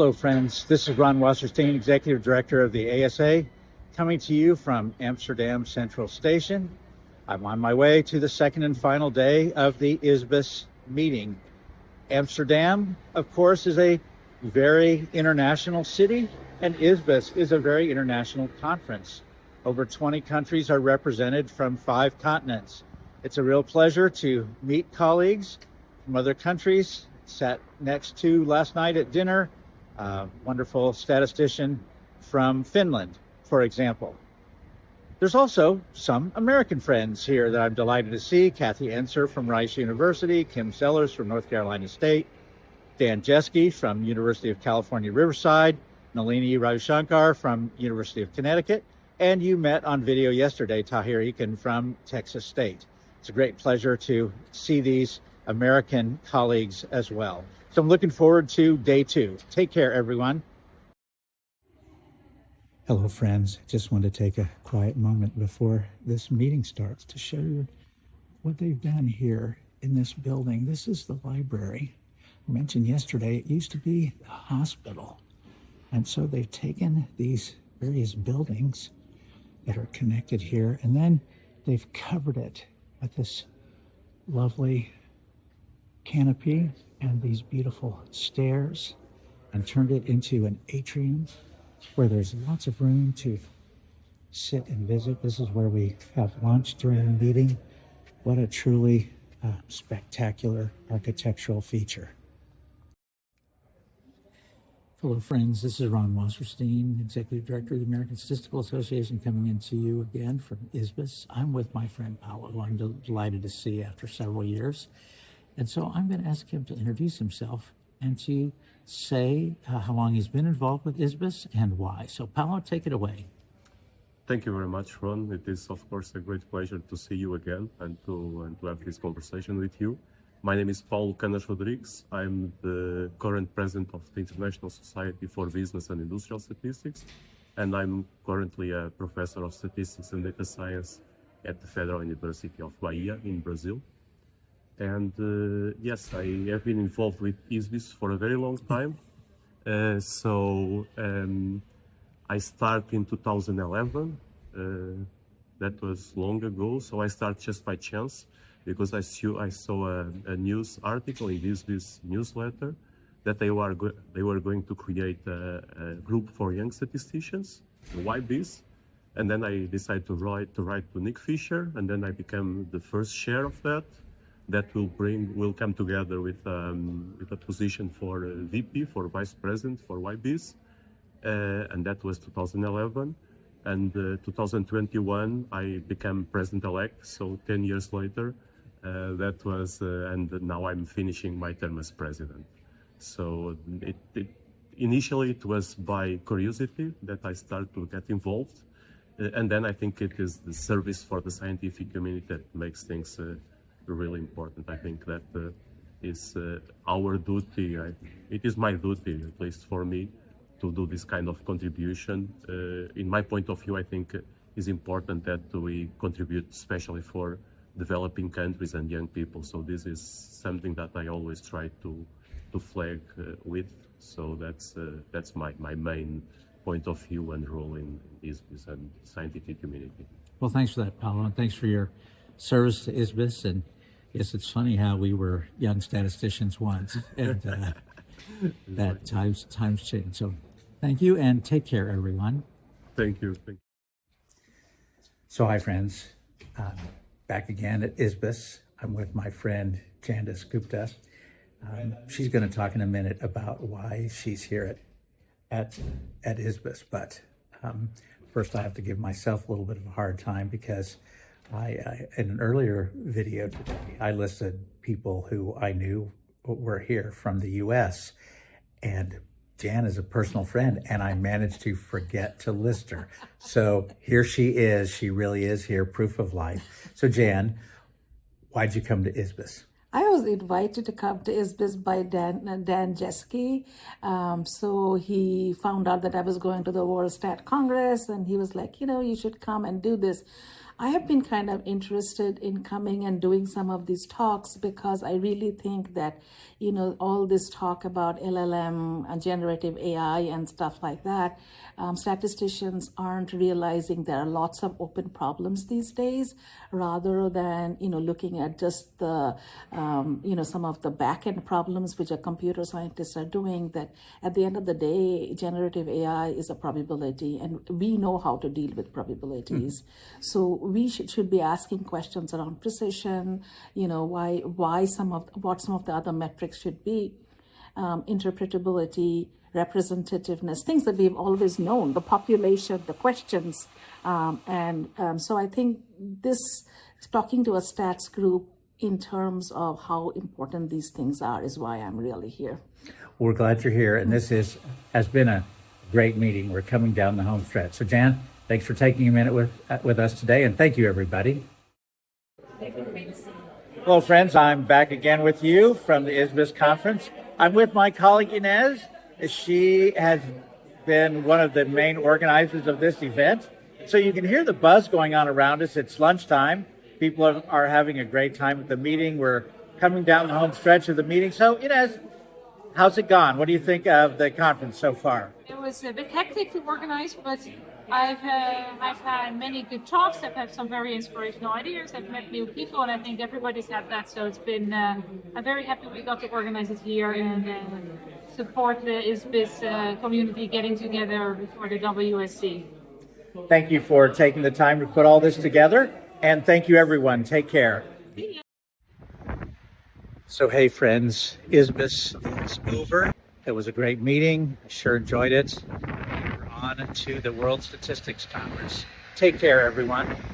Hello, friends. This is Ron Wasserstein, Executive Director of the ASA, coming to you from Amsterdam Central Station. I'm on my way to the second and final day of the ISBIS meeting. Amsterdam, of course, is a very international city, and ISBIS is a very international conference. Over 20 countries are represented from 5 continents. It's a real pleasure to meet colleagues from other countries. Sat next to last night at dinner, wonderful statistician from Finland, for example. There's also some American friends here that I'm delighted to see. Kathy Ensor from Rice University, Kim Sellers from North Carolina State, Dan Jeske from University of California, Riverside, Nalini Ravishanker from University of Connecticut, and you met on video yesterday, Tahir Ekin from Texas State. It's a great pleasure to see these American colleagues as well. So I'm looking forward to day 2. Take care, everyone. Hello, friends. Just want to take a quiet moment before this meeting starts to show you what they've done here in this building. This is the library. I mentioned yesterday it used to be a hospital. And so they've taken these various buildings that are connected here, and then they've covered it with this lovely canopy and these beautiful stairs and turned it into an atrium where there's lots of room to sit and visit. This is where we have lunch during the meeting. What a truly spectacular architectural feature. Hello, friends. This is Ron Wasserstein, Executive Director of the American Statistical Association, coming in to you again from ISBIS. I'm with my friend Paulo, who I'm delighted to see after several years. And so I'm going to ask him to introduce himself and to say how long he's been involved with ISBIS and why. So, Paulo, take it away. Thank you very much, Ron. It is, of course, a great pleasure to see you again and to have this conversation with you. My name is Paulo Rodrigues. I'm the current president of the International Society for Business and Industrial Statistics, and I'm currently a professor of statistics and data science at the Federal University of Bahia in Brazil. And yes, I have been involved with ISBIS for a very long time. I started in 2011. That was long ago. So I started just by chance because I saw a news article in ISBIS newsletter that they were going to create a group for young statisticians, ISBIS. And then I decided to write to Nick Fisher, and then I became the first chair of that. That will come together with a position for VP, for Vice President for ISBIS, and that was 2011. And 2021, I became President-elect. So 10 years later, that was, and now I'm finishing my term as President. So initially it was by curiosity that I started to get involved, and then I think it is the service for the scientific community that makes things really important. I think that is our duty. It is my duty, at least for me, to do this kind of contribution. In my point of view, I think it's important that we contribute, especially for developing countries and young people. So this is something that I always try to flag with. So that's my main point of view and role in ISBIS and scientific community. Well, thanks for that, Paulo, and thanks for your service to ISBIS. And yes, it's funny how we were young statisticians once, and that times change. So thank you, and take care, everyone. Thank you. So hi, friends. Back again at ISBIS. I'm with my friend Jan Dasgupta. She's going to talk in a minute about why she's here at ISBIS. But first, I have to give myself a little bit of a hard time because I in an earlier video today, I listed people who I knew were here from the U.S. and Jan is a personal friend, and I managed to forget to list her. So here she is. She really is here, proof of life. So Jan, why'd you come to ISBIS? I was invited to come to ISBIS by Dan Jeske. So he found out that I was going to the World Stat Congress, and he was like, you should come and do this. I have been kind of interested in coming and doing some of these talks because I really think that, all this talk about LLM and generative AI and stuff like that, statisticians aren't realizing there are lots of open problems these days, rather than, looking at just the, some of the back end problems which our computer scientists are doing. That at the end of the day, generative AI is a probability, and we know how to deal with probabilities. So we should be asking questions around precision, what some of the other metrics should be, interpretability, representativeness, things that we've always known, the population, the questions. So I think this, talking to a stats group in terms of how important these things are, is why I'm really here. We're glad you're here, and this has been a great meeting. We're coming down the home stretch. So Jan, thanks for taking a minute with us today, and thank you, everybody. Hello, friends. I'm back again with you from the ISBIS conference. I'm with my colleague Inez. She has been one of the main organizers of this event. So you can hear the buzz going on around us. It's lunchtime. People are having a great time at the meeting. We're coming down the home stretch of the meeting. So Inez, how's it gone? What do you think of the conference so far? It was a bit hectic to organize, but I've had many good talks. I've had some very inspirational ideas. I've met new people, and I think everybody's had that. So it's been. I'm very happy we got to organize it here and support the ISBIS community getting together before the WSC. Thank you for taking the time to put all this together, and thank you, everyone. Take care. So, hey, friends, ISBIS is over. It was a great meeting. I sure enjoyed it. We're on to the World Statistics Congress. Take care, everyone.